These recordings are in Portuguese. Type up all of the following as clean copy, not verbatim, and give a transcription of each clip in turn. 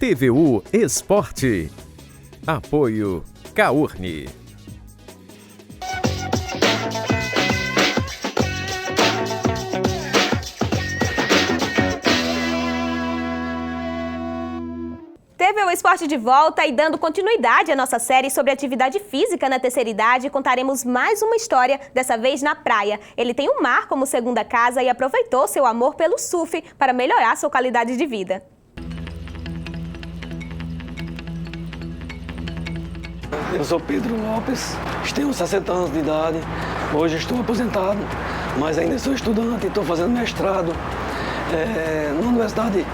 TVU Esporte. Apoio Caurne. TVU Esporte de volta e dando continuidade à nossa série sobre atividade física na terceira idade, contaremos mais uma história, dessa vez na praia. Ele tem o mar como segunda casa e aproveitou seu amor pelo surf para melhorar sua qualidade de vida. Eu sou Pedro Lopes, tenho 60 anos de idade, hoje estou aposentado, mas ainda sou estudante e estou fazendo mestrado na Universidade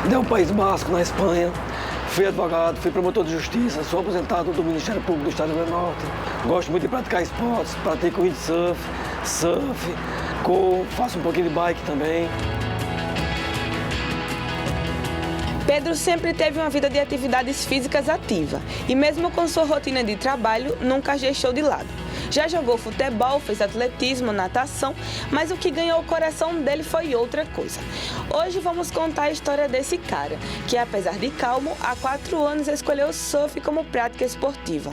del País Basco, na Espanha. Fui advogado, fui promotor de justiça, sou aposentado do Ministério Público do Estado do Rio Grande do Norte. Gosto muito de praticar esportes, pratico windsurf, surf, faço um pouquinho de bike também. Pedro sempre teve uma vida de atividades físicas ativa e mesmo com sua rotina de trabalho, nunca as deixou de lado. Já jogou futebol, fez atletismo, natação, mas o que ganhou o coração dele foi outra coisa. Hoje vamos contar a história desse cara, que apesar de calmo, há 4 anos escolheu o surf como prática esportiva.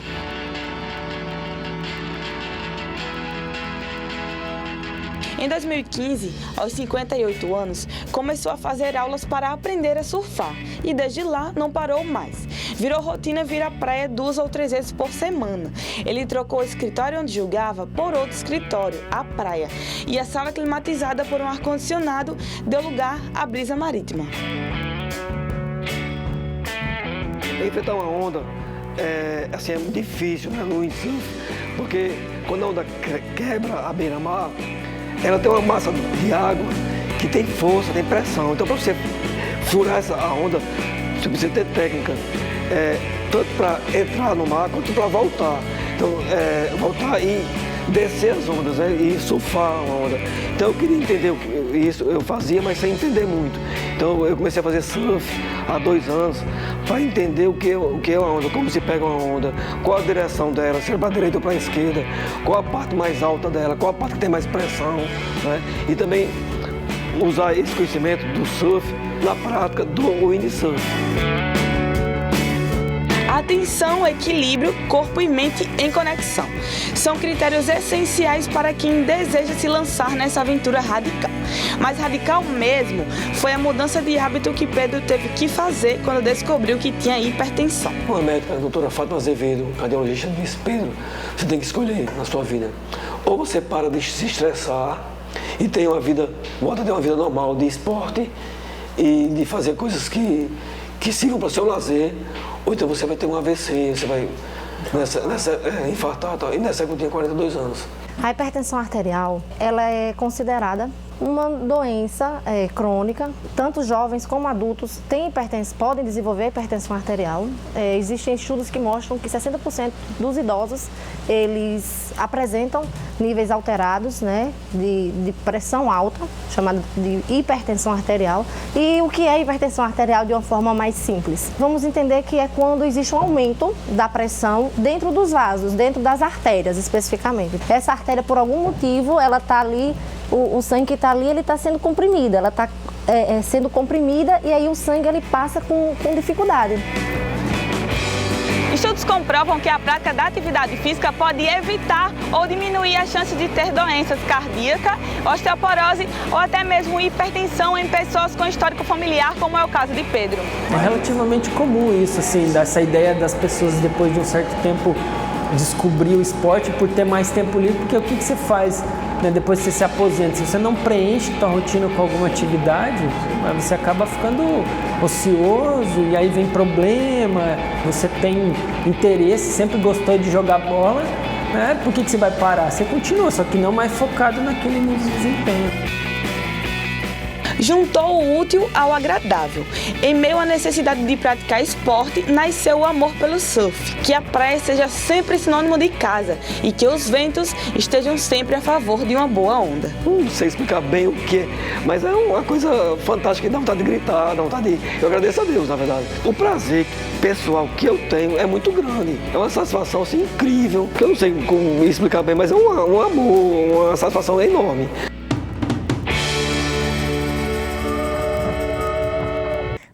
Em 2015, aos 58 anos, começou a fazer aulas para aprender a surfar e desde lá não parou mais. Virou rotina vir à praia 2 ou 3 vezes por semana. Ele trocou o escritório onde julgava por outro escritório, a praia, e a sala climatizada por um ar-condicionado deu lugar à brisa marítima. Enfrentar uma onda é muito difícil, né, no windsurf, porque quando a onda quebra a beira-mar, ela tem uma massa de água que tem força, tem pressão. Então, para você furar a onda, você precisa ter técnica, tanto para entrar no mar quanto para voltar. Então, voltar e descer as ondas, né, e surfar a onda. Então, eu queria entender isso, eu fazia, mas sem entender muito. Então, eu comecei a fazer surf há 2 anos para entender o que é uma onda, como se pega uma onda, qual a direção dela, se é para a direita ou para a esquerda, qual a parte mais alta dela, qual a parte que tem mais pressão, né? E também usar esse conhecimento do surf na prática do windsurf. Atenção, equilíbrio, corpo e mente em conexão. São critérios essenciais para quem deseja se lançar nessa aventura radical. Mas radical mesmo foi a mudança de hábito que Pedro teve que fazer quando descobriu que tinha hipertensão. Uma médica, a doutora Fátima Azevedo, cardiologista, disse: Pedro, você tem que escolher na sua vida. Ou você para de se estressar e tem volta a ter uma vida normal de esporte e de fazer coisas que sirvam para o seu lazer, ou então você vai ter um AVC, você vai infartar, e nessa época eu tinha 42 anos. A hipertensão arterial, ela é considerada uma doença crônica. Tanto jovens como adultos podem desenvolver hipertensão arterial. Existem estudos que mostram que 60% dos idosos, eles apresentam níveis alterados, né, de pressão alta, chamada de hipertensão arterial. E o que é hipertensão arterial de uma forma mais simples? Vamos entender que é quando existe um aumento da pressão dentro dos vasos, dentro das artérias especificamente. Essa artéria, por algum motivo, ela está ali, o sangue que está ali, ele está sendo comprimido, ela está sendo comprimida e aí o sangue ele passa com dificuldade. Estudos comprovam que a prática da atividade física pode evitar ou diminuir a chance de ter doenças cardíacas, osteoporose ou até mesmo hipertensão em pessoas com histórico familiar, como é o caso de Pedro. É relativamente comum isso, assim, dessa ideia das pessoas depois de um certo tempo descobrir o esporte por ter mais tempo livre, porque o que você faz, né, depois que você se aposenta? Se você não preenche sua rotina com alguma atividade, você acaba ficando ocioso e aí vem problema, você tem interesse, sempre gostou de jogar bola, né? Por que você vai parar? Você continua, só que não mais focado naquele desempenho. Juntou o útil ao agradável. Em meio à necessidade de praticar esporte, nasceu o amor pelo surf. Que a praia seja sempre sinônimo de casa e que os ventos estejam sempre a favor de uma boa onda. Não sei explicar bem o que é, mas é uma coisa fantástica que dá vontade de gritar, dá vontade de... Eu agradeço a Deus, na verdade. O prazer pessoal que eu tenho é muito grande. É uma satisfação assim, incrível, que eu não sei como explicar bem, mas é um amor, uma satisfação enorme.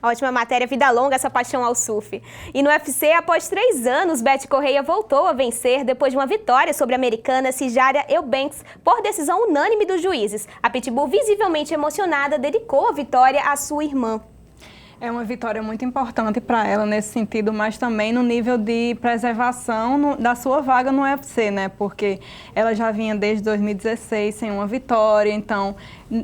Ótima matéria, vida longa essa paixão ao surf. E no UFC, após 3 anos, Betty Correia voltou a vencer depois de uma vitória sobre a americana Sijara Eubanks por decisão unânime dos juízes. A Pitbull, visivelmente emocionada, dedicou a vitória à sua irmã. É uma vitória muito importante para ela nesse sentido, mas também no nível de preservação da sua vaga no UFC, né? Porque ela já vinha desde 2016 sem uma vitória, então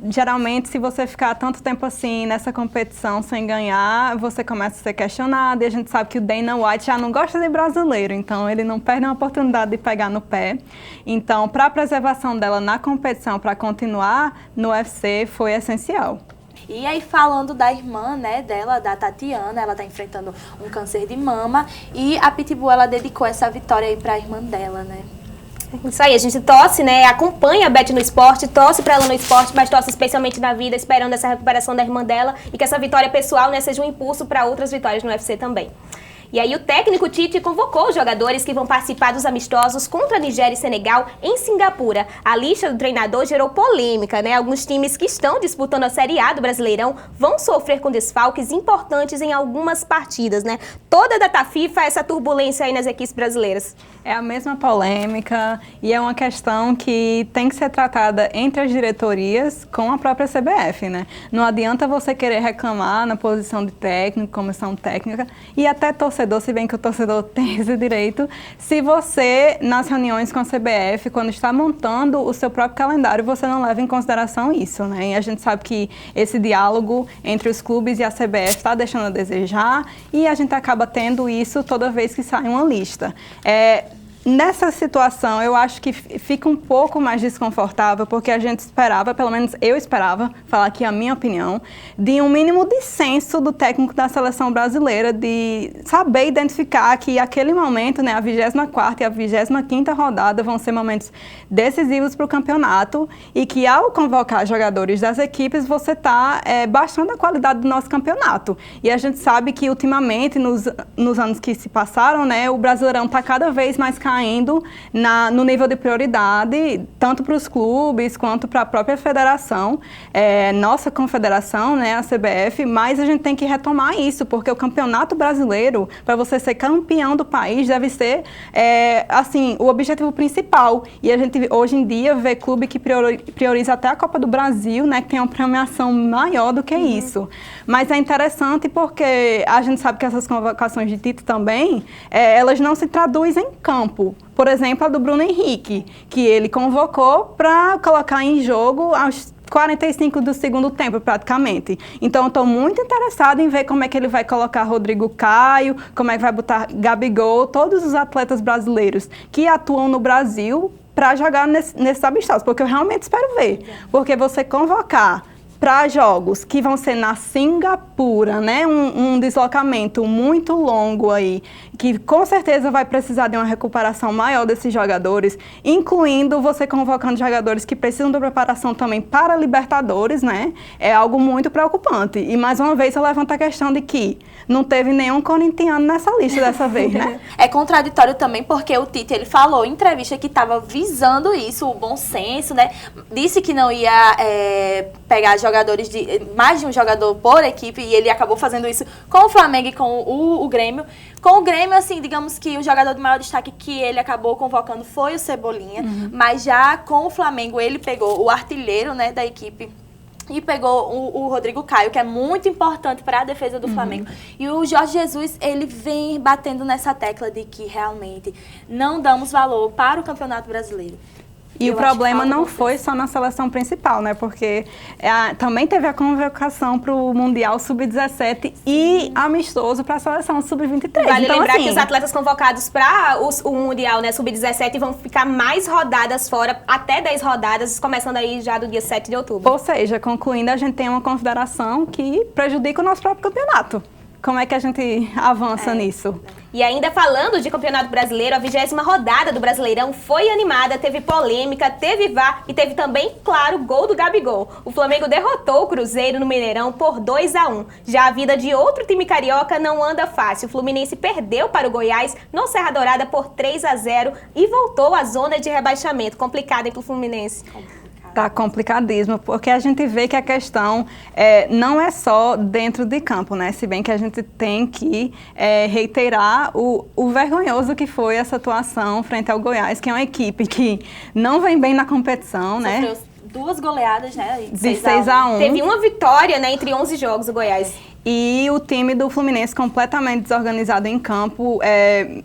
geralmente se você ficar tanto tempo assim nessa competição sem ganhar, você começa a ser questionado, e a gente sabe que o Dana White já não gosta de brasileiro, então ele não perde a oportunidade de pegar no pé. Então, para a preservação dela na competição, para continuar no UFC, foi essencial. E aí, falando da irmã, né, dela, da Tatiana, ela tá enfrentando um câncer de mama, e a Pitbull, ela dedicou essa vitória aí pra irmã dela, né? Isso aí, a gente torce, né, acompanha a Betty no esporte, torce pra ela no esporte, mas torce especialmente na vida, esperando essa recuperação da irmã dela e que essa vitória pessoal, né, seja um impulso para outras vitórias no UFC também. E aí o técnico Tite convocou os jogadores que vão participar dos amistosos contra a Nigéria e Senegal em Singapura. A lista do treinador gerou polêmica, né? Alguns times que estão disputando a Série A do Brasileirão vão sofrer com desfalques importantes em algumas partidas, né? Toda a data FIFA, essa turbulência aí nas equipes brasileiras. É a mesma polêmica e é uma questão que tem que ser tratada entre as diretorias com a própria CBF, né? Não adianta você querer reclamar na posição de técnico, comissão técnica e até torcedor, se bem que o torcedor tem esse direito, se você, nas reuniões com a CBF, quando está montando o seu próprio calendário, você não leva em consideração isso, né? E a gente sabe que esse diálogo entre os clubes e a CBF está deixando a desejar e a gente acaba tendo isso toda vez que sai uma lista. Nessa situação, eu acho que fica um pouco mais desconfortável, porque a gente esperava, pelo menos eu esperava, falar aqui a minha opinião, de um mínimo de senso do técnico da seleção brasileira, de saber identificar que aquele momento, né, a 24ª e a 25ª rodada vão ser momentos decisivos para o campeonato e que ao convocar jogadores das equipes, você está baixando a qualidade do nosso campeonato. E a gente sabe que ultimamente, nos anos que se passaram, né, o Brasileirão está cada vez mais caindo no nível de prioridade, tanto para os clubes quanto para a própria federação, nossa confederação, né, a CBF, mas a gente tem que retomar isso, porque o campeonato brasileiro, para você ser campeão do país, deve ser assim, o objetivo principal. E a gente hoje em dia vê clube que prioriza até a Copa do Brasil, né, que tem uma premiação maior do que isso. Mas é interessante porque a gente sabe que essas convocações de Tite também, elas não se traduzem em campo. Por exemplo, a do Bruno Henrique, que ele convocou para colocar em jogo aos 45 do segundo tempo, praticamente. Então, eu estou muito interessada em ver como é que ele vai colocar Rodrigo Caio, como é que vai botar Gabigol, todos os atletas brasileiros que atuam no Brasil para jogar nesses amistosos, porque eu realmente espero ver. Porque você convocar para jogos que vão ser na Singapura, né? Um deslocamento muito longo aí, que com certeza vai precisar de uma recuperação maior desses jogadores, incluindo você convocando jogadores que precisam de preparação também para Libertadores, né? É algo muito preocupante. E mais uma vez eu levanto a questão de que não teve nenhum corintiano nessa lista dessa vez, né? É contraditório também porque o Tite, ele falou em entrevista que estava visando isso, o bom senso, né? Disse que não ia pegar jogadores mais de um jogador por equipe, e ele acabou fazendo isso com o Flamengo e com o Grêmio. Com o Grêmio, assim, digamos que o jogador de maior destaque que ele acabou convocando foi o Cebolinha, mas já com o Flamengo ele pegou o artilheiro, né, da equipe e pegou o Rodrigo Caio, que é muito importante para a defesa do Flamengo. E o Jorge Jesus, ele vem batendo nessa tecla de que realmente não damos valor para o Campeonato Brasileiro. E o problema não foi só na seleção principal, né? Porque também teve a convocação para o Mundial Sub-17 e amistoso para a seleção Sub-23. Vale então, lembrar assim, que os atletas convocados para o Mundial, né, Sub-17 vão ficar mais rodadas fora, até 10 rodadas, começando aí já do dia 7 de outubro. Ou seja, concluindo, a gente tem uma confederação que prejudica o nosso próprio campeonato. Como é que a gente avança nisso? E ainda falando de Campeonato Brasileiro, a 20ª rodada do Brasileirão foi animada, teve polêmica, teve VAR e teve também, claro, gol do Gabigol. O Flamengo derrotou o Cruzeiro no Mineirão por 2-1. Já a vida de outro time carioca não anda fácil. O Fluminense perdeu para o Goiás no Serra Dourada por 3-0 e voltou à zona de rebaixamento. Complicado, hein, pro Fluminense. Tá complicadíssimo, porque a gente vê que a questão não é só dentro de campo, né? Se bem que a gente tem que reiterar o vergonhoso que foi essa atuação frente ao Goiás, que é uma equipe que não vem bem na competição, né? Sofreu 2 goleadas, né? De 6-1. Teve uma vitória, né, entre 11 jogos do Goiás. E o time do Fluminense completamente desorganizado em campo.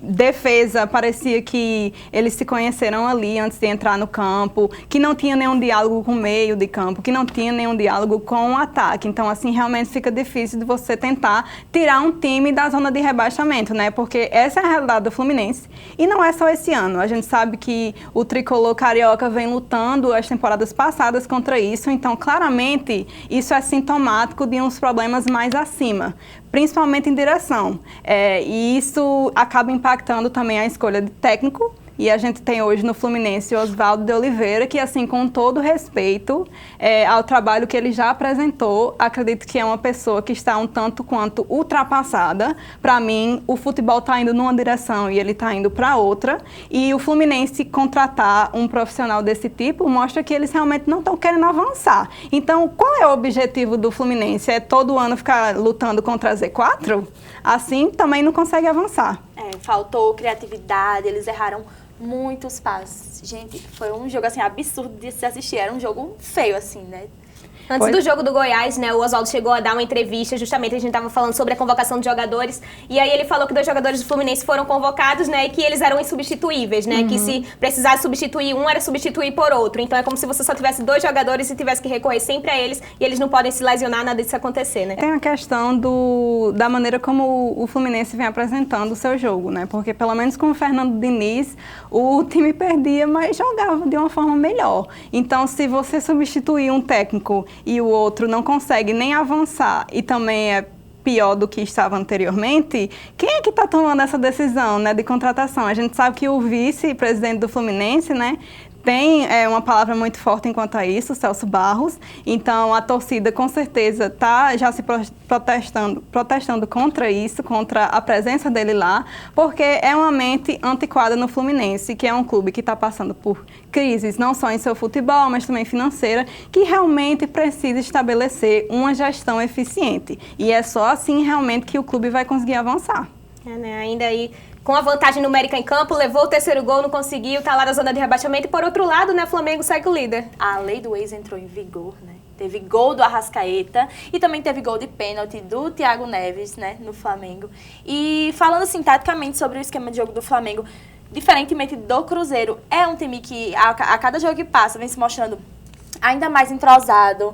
Defesa, parecia que eles se conheceram ali antes de entrar no campo, que não tinha nenhum diálogo com o meio de campo, que não tinha nenhum diálogo com o ataque. Então, assim, realmente fica difícil de você tentar tirar um time da zona de rebaixamento, né? Porque essa é a realidade do Fluminense. E não é só esse ano. A gente sabe que o tricolor carioca vem lutando as temporadas passadas contra isso. Então, claramente, isso é sintomático de uns problemas mais acima, principalmente em direção. E isso acaba impactando também a escolha de técnico. E a gente tem hoje no Fluminense o Oswaldo de Oliveira, que, assim, com todo respeito ao trabalho que ele já apresentou, acredito que é uma pessoa que está um tanto quanto ultrapassada. Para mim, o futebol está indo numa direção e ele está indo para outra. E o Fluminense contratar um profissional desse tipo mostra que eles realmente não estão querendo avançar. Então, qual é o objetivo do Fluminense? É todo ano ficar lutando contra a Z4? Assim, também não consegue avançar. Faltou criatividade, eles erraram muitos passes. Gente, foi um jogo, assim, absurdo de se assistir. Era um jogo feio, assim, né? Antes do jogo do Goiás, né, o Oswaldo chegou a dar uma entrevista, justamente a gente estava falando sobre a convocação de jogadores, e aí ele falou que 2 jogadores do Fluminense foram convocados, né, e que eles eram insubstituíveis, né, que se precisasse substituir um, era substituir por outro. Então é como se você só tivesse 2 jogadores e tivesse que recorrer sempre a eles, e eles não podem se lesionar, nada disso acontecer, né? Tem a questão da maneira como o Fluminense vem apresentando o seu jogo, né, porque pelo menos com o Fernando Diniz, o time perdia, mas jogava de uma forma melhor. Então, se você substituir um técnico e o outro não consegue nem avançar e também é pior do que estava anteriormente, quem é que está tomando essa decisão, né, de contratação? A gente sabe que o vice-presidente do Fluminense, né, tem uma palavra muito forte enquanto a isso, Celso Barros. Então, a torcida, com certeza, está já se protestando contra isso, contra a presença dele lá, porque é uma mente antiquada no Fluminense, que é um clube que está passando por crises, não só em seu futebol, mas também financeira, que realmente precisa estabelecer uma gestão eficiente. E é só assim, realmente, que o clube vai conseguir avançar. Né, ainda aí, com a vantagem numérica em campo, levou o 3º gol, não conseguiu, tá lá na zona de rebaixamento. E por outro lado, né, o Flamengo segue o líder. A lei do ex entrou em vigor, né? Teve gol do Arrascaeta e também teve gol de pênalti do Thiago Neves, né, no Flamengo. E falando assim, taticamente sobre o esquema de jogo do Flamengo, diferentemente do Cruzeiro, é um time que a cada jogo que passa vem se mostrando ainda mais entrosado,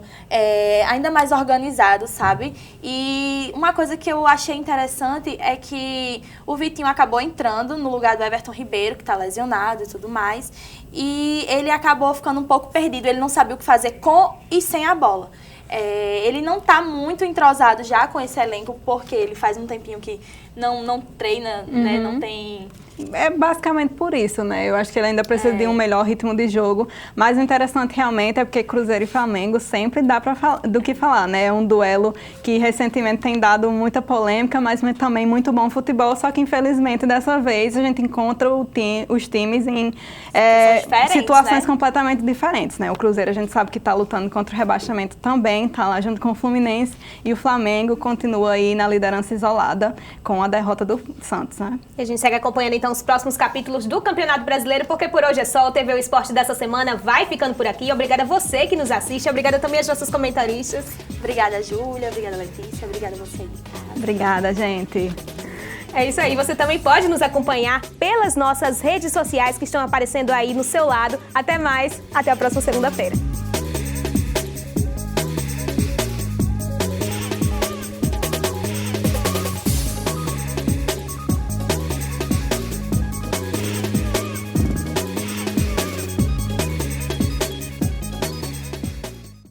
ainda mais organizado, sabe? E uma coisa que eu achei interessante é que o Vitinho acabou entrando no lugar do Everton Ribeiro, que está lesionado e tudo mais, e ele acabou ficando um pouco perdido, ele não sabia o que fazer com e sem a bola. Ele não está muito entrosado já com esse elenco, porque ele faz um tempinho que não treina, né? Não tem... É basicamente por isso, né? Eu acho que ele ainda precisa de um melhor ritmo de jogo. Mas o interessante realmente é porque Cruzeiro e Flamengo sempre dá do que falar, né? É um duelo que recentemente tem dado muita polêmica, mas também muito bom futebol. Só que infelizmente dessa vez a gente encontra os times em situações, né, completamente diferentes, né? O Cruzeiro a gente sabe que está lutando contra o rebaixamento também, está lá junto com o Fluminense, e o Flamengo continua aí na liderança isolada com a derrota do Santos, né? E a gente segue acompanhando então os próximos capítulos do Campeonato Brasileiro, porque por hoje é só. O TV O Esporte dessa semana vai ficando por aqui. Obrigada a você que nos assiste, obrigada também aos nossos comentaristas. Obrigada, Júlia, obrigada, Letícia, obrigada a você. Obrigada, gente. É isso aí, você também pode nos acompanhar pelas nossas redes sociais que estão aparecendo aí no seu lado. Até mais, até a próxima segunda-feira.